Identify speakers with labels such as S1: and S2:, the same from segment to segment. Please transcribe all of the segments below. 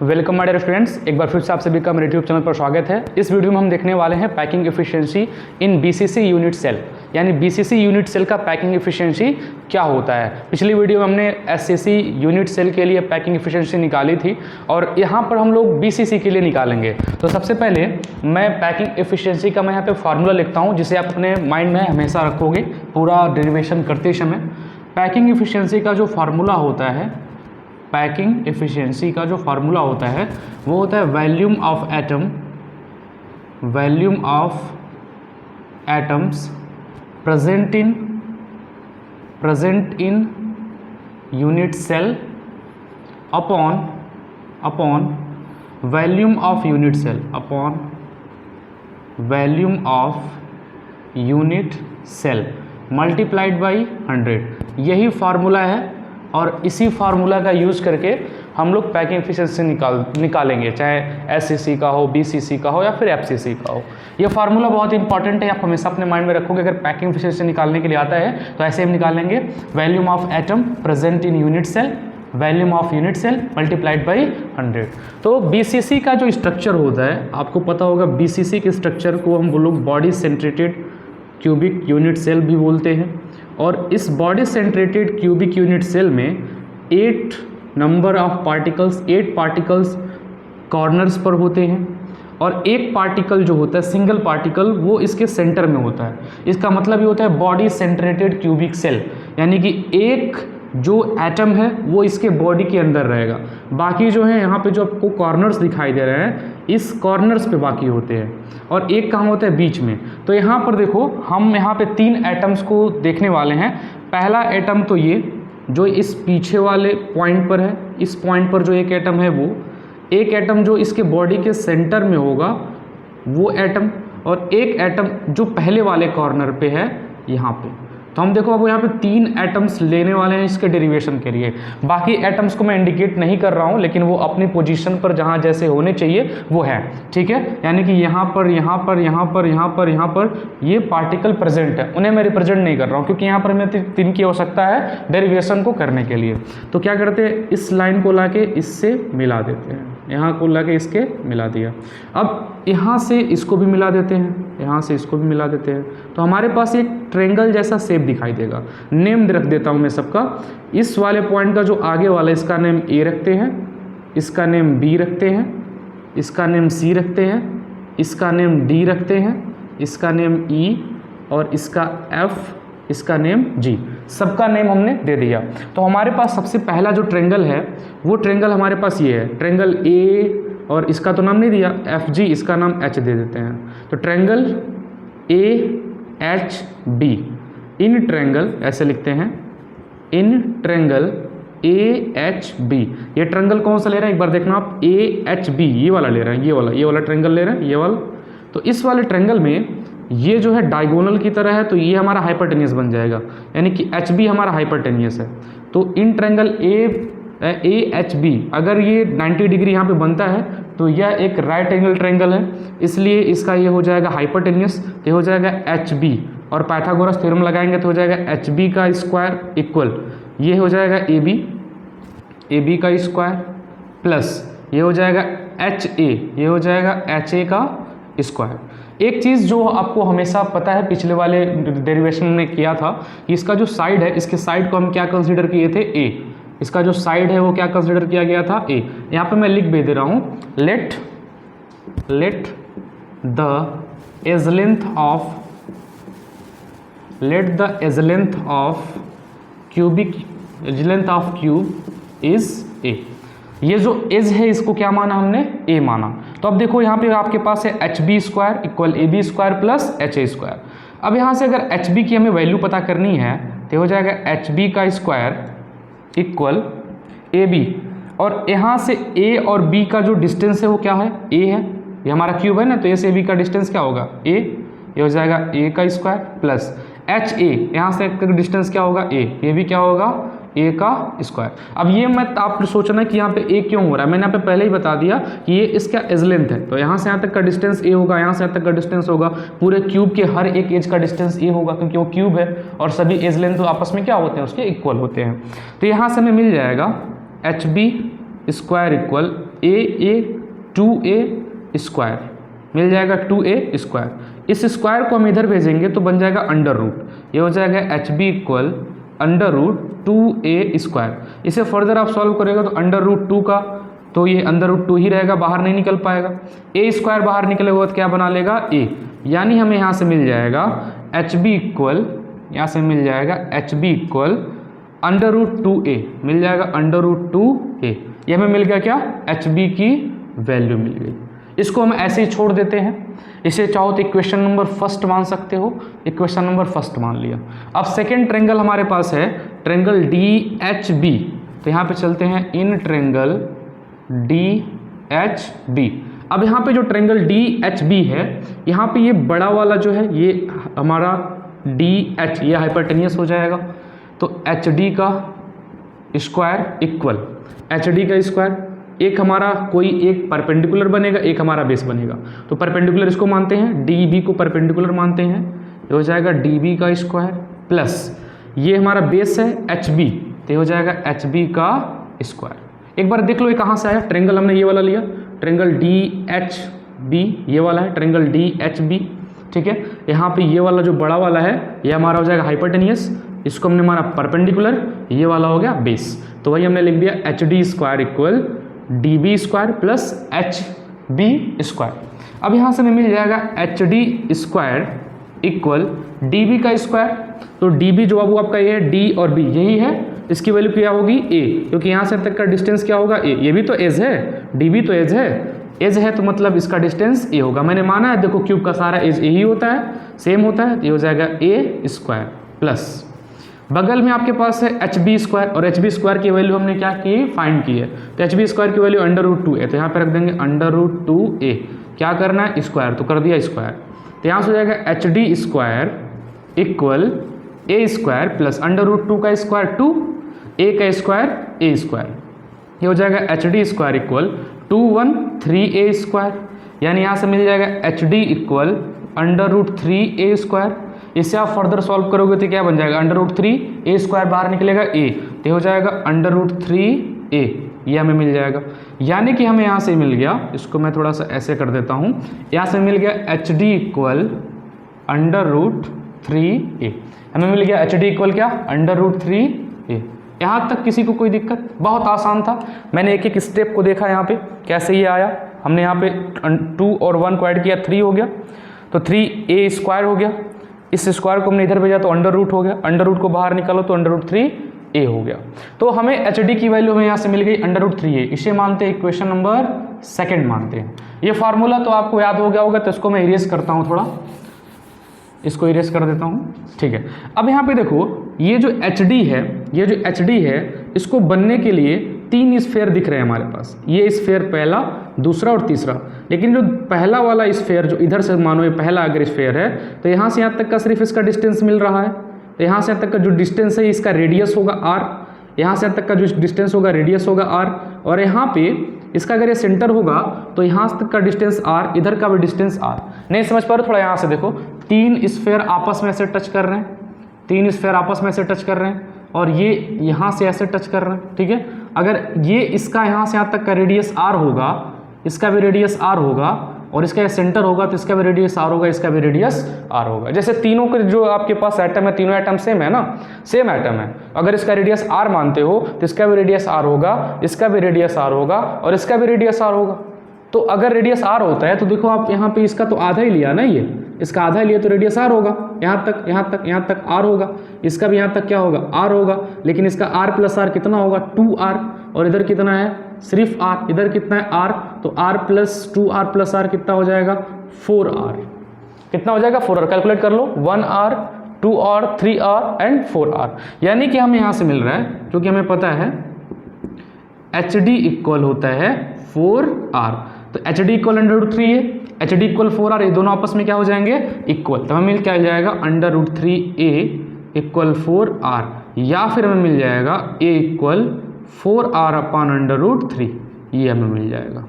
S1: Welcome my dear students, एक बार फिर से आप सभी का मेरे यूट्यूब चैनल पर स्वागत है। इस वीडियो में हम देखने वाले हैं पैकिंग एफिशिएंसी इन बीसीसी यूनिट सेल, यानी बीसीसी यूनिट सेल का पैकिंग एफिशिएंसी क्या होता है। पिछली वीडियो में हमने एससीसी यूनिट सेल के लिए पैकिंग एफिशिएंसी निकाली थी और यहाँ पर हम लोग बीसीसी के लिए निकालेंगे। तो सबसे पहले मैं पैकिंग एफिशिएंसी का मैं यहाँ पे फार्मूला लिखता हूँ, जिसे आप अपने माइंड में हमेशा रखोगे पूरा डेरिवेशन करते समय। पैकिंग एफिशिएंसी का जो फार्मूला होता है, पैकिंग एफिशिएंसी का जो फार्मूला होता है वो होता है volume of atom, volume of atoms present in unit cell upon volume of unit cell, upon volume of unit cell multiplied by 100। यही फार्मूला है और इसी फार्मूला का यूज़ करके हम लोग पैकिंग एफिशिएंसी निकालेंगे, चाहे एससीसी का हो, बीसीसी का हो या फिर एफसीसी का हो। ये फार्मूला बहुत इंपॉर्टेंट है, आप हमेशा अपने माइंड में रखोगे। अगर पैकिंग एफिशिएंसी निकालने के लिए आता है तो ऐसे हम निकालेंगे volume of atom present in unit cell, volume of unit cell multiplied by 100। तो बीसीसी का जो स्ट्रक्चर होता है, आपको पता होगा बीसीसी के स्ट्रक्चर को हम लोग बॉडी सेंट्रेटेड क्यूबिक यूनिट सेल भी बोलते हैं। और इस बॉडी सेंट्रेटेड क्यूबिक यूनिट सेल में 8 number of particles, 8 particles corners पर होते हैं और एक पार्टिकल जो होता है, सिंगल पार्टिकल, वो इसके सेंटर में होता है। इसका मतलब ये होता है बॉडी सेंट्रेटेड क्यूबिक सेल, यानी कि एक जो एटम है वो इसके बॉडी के अंदर रहेगा। बाकी जो है यहाँ पे जो आपको कॉर्नर्स दिखाई दे रहे हैं, इस कॉर्नर्स पे बाकी होते हैं और एक कहाँ होता है, बीच में। तो यहाँ पर देखो, हम यहाँ पे 3 एटम्स को देखने वाले हैं। पहला एटम तो ये जो इस पीछे वाले पॉइंट पर है, इस पॉइंट पर जो एक एटम है वो एक एटम जो इसके बॉडी के सेंटर में होगा वो एटम, और एक एटम जो पहले वाले कॉर्नर पे है यहाँ पे। तो हम देखो अब यहाँ पे 3 एटम्स लेने वाले हैं इसके डेरिवेशन के लिए। बाकी एटम्स को मैं इंडिकेट नहीं कर रहा हूँ, लेकिन वो अपनी पोजीशन पर जहाँ जैसे होने चाहिए वो है, ठीक है। यानी कि यहाँ पर, यहाँ पर, यहाँ पर, यहाँ पर, यहाँ पर ये पार्टिकल प्रेजेंट है, उन्हें मैं रिप्रेजेंट नहीं कर रहा हूँ क्योंकि यहाँ पर हमें 3 की आवश्यकता है डेरिवेशन को करने के लिए। तो क्या करते हैं, इस लाइन को ला के इससे मिला देते हैं, यहाँ को ला के इसके मिला दिया। अब यहाँ से इसको भी मिला देते हैं, यहाँ से इसको भी मिला देते हैं, तो हमारे पास एक ट्रायंगल जैसा शेप दिखाई देगा। नेम रख देता हूँ मैं सबका। इस वाले पॉइंट का जो आगे वाला, इसका नेम ए रखते हैं, इसका नेम बी रखते हैं, इसका नेम सी रखते हैं, इसका नेम डी रखते हैं, इसका नेम ई और इसका एफ, इसका नेम जी। सबका नेम हमने दे दिया। तो हमारे पास सबसे पहला जो ट्रायंगल है वो ट्रायंगल हमारे पास ये है, ट्रायंगल ए, और इसका तो नाम नहीं दिया एफ जी, इसका नाम एच दे देते हैं। तो triangle A H B, in triangle ऐसे लिखते हैं, in triangle A H B. ये ट्रायंगल कौन सा ले रहे हैं एक बार देखना आप, ए एच बी, ये वाला ले रहे हैं, ये वाला ट्रायंगल ले रहे हैं, ये वाला। तो इस वाले ट्रायंगल में ये जो है डायगोनल की तरह है, तो ये हमारा हाइपरटेनियस बन जाएगा, यानी कि एच बी हमारा हाइपरटेनियस है। तो in triangle A H B, अगर ये 90 डिग्री यहाँ पे बनता है तो यह एक राइट एंगल ट्रायंगल है, इसलिए इसका ये हो जाएगा हाइपरटेनियस, ये हो जाएगा एच बी। और पाइथागोरस थ्योरम लगाएंगे तो हो जाएगा एच बी का स्क्वायर इक्वल, ये हो जाएगा ए बी का स्क्वायर प्लस ये हो जाएगा एच ए, ये हो जाएगा एच ए का स्क्वायर। एक चीज़ जो आपको हमेशा पता है, पिछले वाले डेरिवेशन में किया था, कि इसका जो साइड है, इसके साइड को हम क्या कंसीडर किए थे, ए। इसका जो साइड है वो क्या कंसीडर किया गया था, ए। यहाँ पे मैं लिख भी दे रहा हूँ, let the edge length of cube is A. ये जो एज है इसको क्या माना हमने, ए माना। तो अब देखो यहाँ पे आपके पास है H B square equal A B square plus H A square. अब यहाँ से अगर एच बी की हमें वैल्यू पता करनी है तो हो जाएगा एच बी का स्क्वायर इक्वल ए बी, और यहाँ से ए और बी का जो डिस्टेंस है वो क्या है, ए है, ये हमारा क्यूब है ना, तो ए से बी का डिस्टेंस क्या होगा, ए, ये हो जाएगा ए का स्क्वायर प्लस एच ए, यहाँ से डिस्टेंस क्या होगा, ए, ये भी क्या होगा, ए का स्क्वायर। अब ये मत आप सोचना कि यहाँ पे ए क्यों हो रहा है, मैंने यहाँ पे पहले ही बता दिया कि ये इसका एज लेंथ है, तो यहाँ से यहाँ तक का डिस्टेंस ए होगा, यहाँ से यहाँ तक का डिस्टेंस होगा, पूरे क्यूब के हर एक एज का डिस्टेंस ए होगा क्योंकि वो क्यूब है और सभी एज लेंथ तो आपस में क्या होते हैं, उसके इक्वल होते हैं। तो यहाँ से हमें मिल जाएगा H B square equal 2a square मिल जाएगा, 2a स्क्वायर। इस स्क्वायर को हम इधर भेजेंगे तो बन जाएगा अंडर रूट, ये हो जाएगा HB equal under root 2a square. इसे फर्दर आप सॉल्व करेगा तो अंडर रूट 2 का तो ये अंडर रूट 2 ही रहेगा, बाहर नहीं निकल पाएगा। a स्क्वायर बाहर निकलेगा तो क्या बना लेगा a, यानी हमें यहाँ से मिल जाएगा HB इक्वल, यहाँ से मिल जाएगा HB equal under root 2a मिल जाएगा, अंडर रूट 2a। ये हमें मिल गया क्या, HB की वैल्यू मिल गई। इसको हम ऐसे ही छोड़ देते हैं। इसे चाहो तो इक्वेशन नंबर फर्स्ट मान सकते हो, इक्वेशन नंबर फर्स्ट मान लिया। अब सेकेंड ट्रेंगल हमारे पास है ट्रेंगल DHB, तो यहाँ पे चलते हैं इन ट्रेंगल DHB। अब यहाँ पे जो ट्रेंगल DHB है, यहाँ पे ये बड़ा वाला जो है ये हमारा DH, ये हाइपरटेनियस हो जाएगा, तो HD का स्क्वायर इक्वल HD का स्क्वायर, एक हमारा कोई एक परपेंडिकुलर बनेगा, एक हमारा बेस बनेगा। तो परपेंडिकुलर इसको मानते हैं, DB को परपेंडिकुलर मानते हैं, ये हो जाएगा DB का स्क्वायर प्लस ये हमारा बेस है HB, तो ये हो जाएगा HB का स्क्वायर। एक बार देख लो ये कहाँ से आया, ट्रेंगल हमने ये वाला लिया, ट्रेंगल DHB ये वाला है, ट्रेंगल DHB, ठीक है। यहाँ पे ये वाला जो बड़ा वाला है ये हमारा हो जाएगा हाइपरटेनियस, इसको हमने माना परपेंडिकुलर, ये वाला हो गया बेस। तो वही हमने लिख दिया HD square equal DB square plus HB square. अब यहाँ से हमें मिल जाएगा HD स्क्वायर इक्वल DB का स्क्वायर, तो DB जो बाबू आपका ये है D और B यही है, इसकी वैल्यू क्या होगी A, क्योंकि यहाँ से तक का डिस्टेंस क्या होगा A, ये भी तो एज है, DB तो एज है तो मतलब इसका डिस्टेंस A होगा। मैंने माना है, देखो क्यूब का सारा एज A ही होता है, सेम होता है, तो ये हो जाएगा A स्क्वायर प्लस बगल में आपके पास है HB स्क्वायर, और HB स्क्वायर की वैल्यू हमने क्या की, फाइंड की है, तो HB स्क्वायर की वैल्यू अंडर रूट 2a, तो यहाँ पे रख देंगे अंडर रूट 2a, क्या करना है स्क्वायर, तो कर दिया स्क्वायर, तो यहाँ से हो जाएगा HD square equal A square plus under root 2 का स्क्वायर 2, a का स्क्वायर a स्क्वायर, ये हो जाएगा HD square equal 213a square, यानी यहाँ से मिल जाएगा HD equal under root 3a square. इससे आप फर्दर सॉल्व करोगे तो क्या बन जाएगा, अंडर रूट 3a स्क्वायर बाहर निकलेगा a, तो हो जाएगा अंडर रूट 3a, ये हमें मिल जाएगा। यानी कि हमें यहाँ से मिल गया, इसको मैं थोड़ा सा ऐसे कर देता हूँ, यहाँ से मिल गया HD equal under root 3a, हमें मिल गया HD इक्वल क्या, अंडर रूट 3a। यहाँ तक किसी को कोई दिक्कत, बहुत आसान था। मैंने एक एक स्टेप को देखा यहाँ पे कैसे ये आया, हमने यहाँ पे 2 और 1 को ऐड किया 3 हो गया, तो 3a स्क्वायर हो गया, इस स्क्वायर को हमने इधर भेजा तो अंडर रूट हो गया, अंडर रूट को बाहर निकालो तो अंडर रूट 3a हो गया। तो हमें HD की वैल्यू हमें यहाँ से मिल गई अंडर रूट 3a, इसे मानते हैं इक्वेशन नंबर सेकंड मानते हैं। ये फार्मूला तो आपको याद हो गया होगा, तो इसको मैं इरेज करता हूँ, थोड़ा इसको इरेज कर देता हूँ, ठीक है। अब यहाँ पे देखो ये जो HD है, ये जो HD है, इसको बनने के लिए 3 स्फेयर दिख रहे हैं हमारे पास, ये स्फेयर पहला, दूसरा और तीसरा। लेकिन जो पहला वाला स्फेयर जो इधर से मानो ये पहला अगर स्फेयर है, तो यहाँ से यहाँ तक का सिर्फ इसका डिस्टेंस मिल रहा है, तो यहाँ से यहाँ तक का जो डिस्टेंस है इसका रेडियस होगा r, यहाँ से यहाँ तक का जो डिस्टेंस होगा रेडियस होगा r, और यहाँ पे इसका अगर ये सेंटर होगा तो यहाँ तक का डिस्टेंस r, इधर का भी डिस्टेंस r। नहीं समझ पा रहे, थोड़ा यहाँ से देखो, 3 स्फेयर आपस में ऐसे टच कर रहे हैं, 3 स्फेयर आपस में ऐसे टच कर रहे हैं, और ये यहाँ से ऐसे टच कर रहे हैं, ठीक है। अगर ये इसका यहाँ से यहाँ तक का रेडियस r होगा, इसका भी रेडियस r होगा, और इसका सेंटर होगा तो इसका भी रेडियस r होगा, इसका भी रेडियस r होगा। जैसे तीनों के जो आपके पास एटम है, तीनों एटम सेम है ना, सेम एटम है, अगर इसका रेडियस r मानते हो तो इसका भी रेडियस r होगा, इसका भी रेडियस r होगा, और इसका भी रेडियस r होगा। तो अगर रेडियस r होता है तो देखो आप यहाँ पे इसका तो आधा ही लिया ना, ये इसका आधा लिया तो रेडियस r होगा, यहाँ तक यहाँ तक यहाँ तक r होगा, इसका भी यहाँ तक क्या होगा r होगा, लेकिन इसका r प्लस r कितना होगा 2r, और इधर कितना है सिर्फ r, इधर कितना है r, तो r plus 2r plus r कितना हो जाएगा 4r, कितना हो जाएगा 4r, कैलकुलेट कर लो, 1r 2r 3r and 4r। यानी कि हमें यहाँ से मिल रहा है, क्योंकि हमें पता है HD इक्वल होता है 4r, तो HD इक्वल अंडर रूट 3 है, HD इक्वल 4r, ये दोनों आपस में क्या हो जाएंगे इक्वल, तो हमें मिल क्या जाएगा under root 3a equal 4r, या फिर हमें मिल जाएगा a equal 4r upon under root 3, ये हमें मिल जाएगा।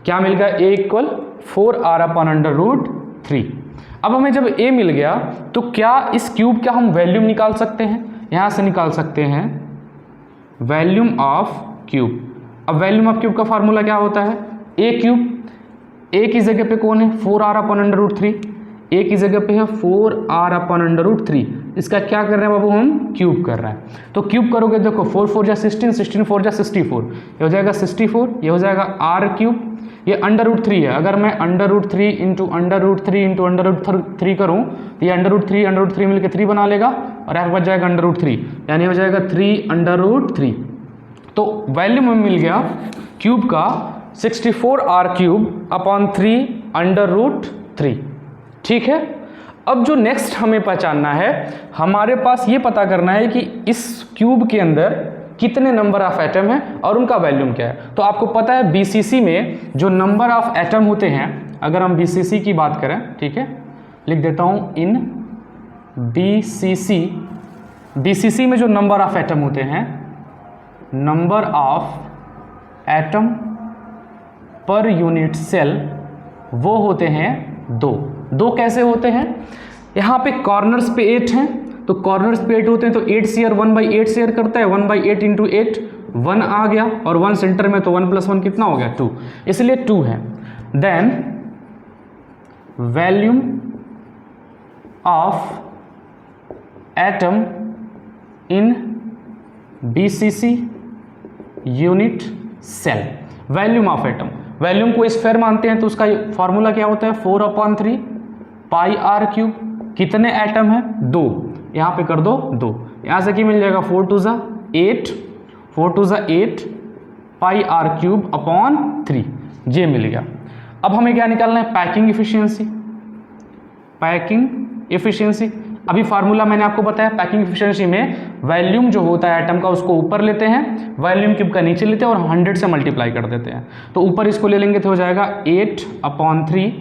S1: क्या मिल गया, a equal 4r upon under root 3। अब हमें जब a मिल गया तो क्या इस क्यूब का हम वैल्यूम निकाल सकते हैं, यहाँ से निकाल सकते हैं वैल्यूम ऑफ क्यूब। अब वैल्यूम ऑफ क्यूब का फार्मूला क्या होता है, ए क्यूब, ए की जगह पे कौन है 4r/√3, ए की जगह पे है 4r/√3, इसका क्या कर रहे हैं बाबू हम क्यूब कर रहे हैं। तो क्यूब करोगे देखो 4 4 जा 16, 16 4 जा 64, ये हो जाएगा 64, ये हो जाएगा r क्यूब, ये √3 है, अगर मैं √3 इंटू √3 इंटू √3 करूँ तो ये √3 मिलकर 3 बना लेगा और यहाँ बच जाएगा √3, यानी हो जाएगा 3 √3। तो वैल्यू में मिल गया क्यूब का 64r³/3 ठीक है। अब जो नेक्स्ट हमें पहचानना है, हमारे पास ये पता करना है कि इस क्यूब के अंदर कितने नंबर ऑफ एटम है और उनका वैल्यूम क्या है। तो आपको पता है बीसीसी में जो नंबर ऑफ एटम होते हैं, अगर हम बीसीसी की बात करें, ठीक है, लिख देता हूं इन बीसीसी में जो नंबर ऑफ एटम होते हैं, number of atom per unit cell, वो होते हैं दो कैसे होते हैं, यहाँ पे कॉर्नर्स पे 8 हैं, तो कॉर्नर्स पे 8 होते हैं, तो 8 शेयर 1/8 शेयर करता है, 1/8 इंटू 8 1 आ गया, और 1 सेंटर में, तो 1 + 1 कितना हो गया 2, इसलिए 2 है। Then volume of atom in BCC unit cell, volume of atom, volume को स्फेयर मानते हैं तो उसका फॉर्मूला क्या होता है 4/3 πr³। कितने एटम है 2, यहाँ पे कर दो 2, यहाँ से क्या मिल जाएगा 4 2 ज़ा 8 πr³/3, ये मिल गया। अब हमें क्या निकालना है पैकिंग इफिशियंसी। अभी फार्मूला मैंने आपको बताया, पैकिंग इफिशियंसी में वैल्यूम जो होता है एटम का उसको ऊपर लेते हैं, वैल्यूम क्यूब का नीचे लेते हैं और 100 से मल्टीप्लाई कर देते हैं, तो ऊपर इसको ले लेंगे तो हो जाएगा 8/3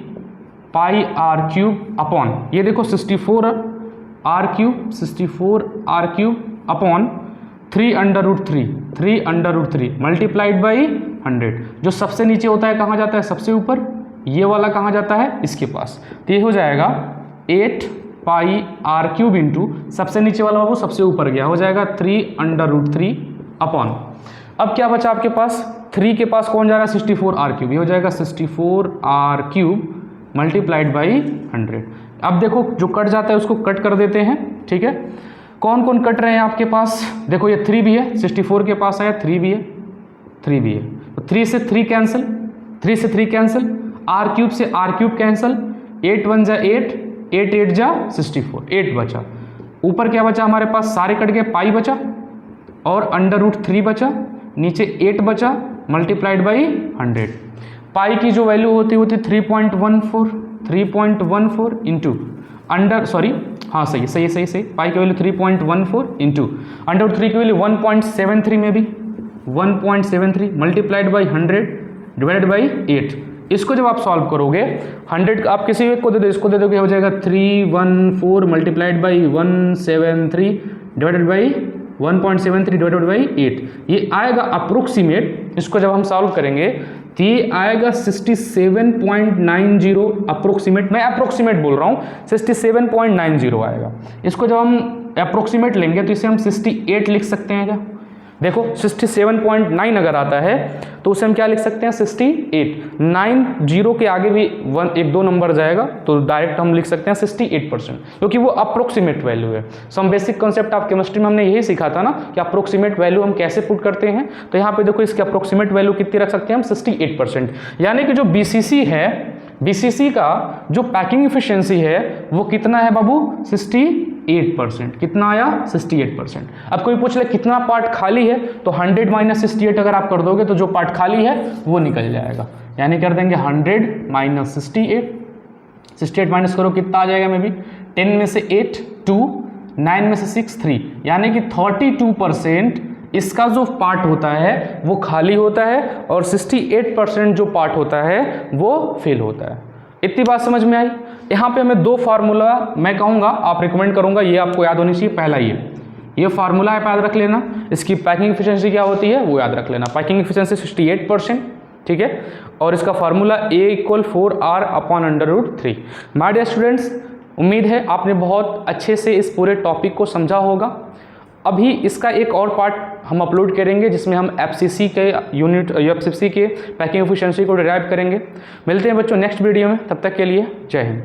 S1: πr³, ये देखो 64r³/3 मल्टीप्लाइड बाई 100। जो सबसे नीचे होता है कहाँ जाता है, सबसे ऊपर, ये वाला कहाँ जाता है, इसके पास, तो ये हो जाएगा 8 πr³ इंटू सबसे नीचे वाला बाबू सबसे ऊपर गया, हो जाएगा 3√3 अब क्या बचा आपके पास, 3 के पास कौन जा रहा है 64r³, ये हो जाएगा 64r³ मल्टीप्लाइड बाई 100। अब देखो जो कट जाता है उसको कट कर देते हैं, ठीक है। कौन कौन कट रहे हैं आपके पास, देखो ये 3 भी है, 64 के पास आया, 3 भी है, तो 3 से 3 कैंसिल, r³ से r³ कैंसिल, 8 1 जा 8, 8 8 जा 64, 8 बचा। ऊपर क्या बचा हमारे पास, सारे कट गए, पाई बचा और √3 बचा, नीचे 8 बचा मल्टीप्लाइड बाई 100। पाई की जो वैल्यू होती 3.14 इंटू सही, पाई की वैल्यू 3.14 इंटू √3 की वैल्यू 1.73 में भी 1.73 मल्टीप्लाइड बाई 100 डिवाइडेड बाई 8। इसको जब आप सॉल्व करोगे 100 आप किसी एक को दे दो, इसको दे दोगे, हो जाएगा 314 multiplied by 173 divided by 1.73 divided by 8, ये आएगा अप्रोक्सीमेट। इसको जब हम सॉल्व करेंगे तो ये आएगा 67.90 अप्रोक्सीमेट, मैं अप्रोक्सीमेट बोल रहा हूँ, 67.90 आएगा। इसको जब हम अप्रोक्सीमेट लेंगे तो इसे हम 68 लिख सकते हैं क्या, देखो 67.9 अगर आता है तो उसे हम क्या लिख सकते हैं 68, 9 0 के आगे भी 1 2 नंबर जाएगा तो डायरेक्ट हम लिख सकते हैं 68%, क्योंकि वो अप्रोक्सीमेट वैल्यू है। Some basic concept of chemistry में हमने यही सीखा था ना कि अप्रोक्सीमेट वैल्यू हम कैसे पुट करते हैं। तो यहाँ पे देखो इसकी अप्रोक्सीमेट वैल्यू कितनी रख सकते हैं हम 68%, यानी कि जो बीसीसी है, बीसीसी का जो पैकिंग इफिशिएंसी है वो कितना है बाबू 68%। कितना आया 68%। अब कोई पूछ ले कितना पार्ट खाली है, तो 100 - 68 अगर आप कर दोगे तो जो पार्ट खाली है वो निकल जाएगा, यानी कर देंगे 100 - 68 माइनस करो कितना आ जाएगा, में भी 10 में से 8 2, 9 में से 6 3, यानी कि 32% इसका जो पार्ट होता है वो खाली होता है और 68% जो पार्ट होता है वो फेल होता है। इतनी बात समझ में आई। यहाँ पे हमें 2 फार्मूला मैं कहूँगा, आप रिकमेंड करूँगा ये आपको याद होनी चाहिए। पहला ये फार्मूला है, याद रख लेना। इसकी पैकिंग एफिशिएंसी क्या होती है वो याद रख लेना। पैकिंग एफिशिएंसी 68%, ठीक है। और इसका formula A = 4R/√3। My dear students, उम्मीद है आपने बहुत अच्छे से इस पूरे टॉपिक को समझा होगा। अभी इसका एक और पार्ट हम अपलोड करेंगे, जिसमें हम एफसीसी के यूनिट एफसीसी के पैकिंग एफिशिएंसी को डिराइव करेंगे। मिलते हैं बच्चों नेक्स्ट वीडियो में, तब तक के लिए जय हिंद।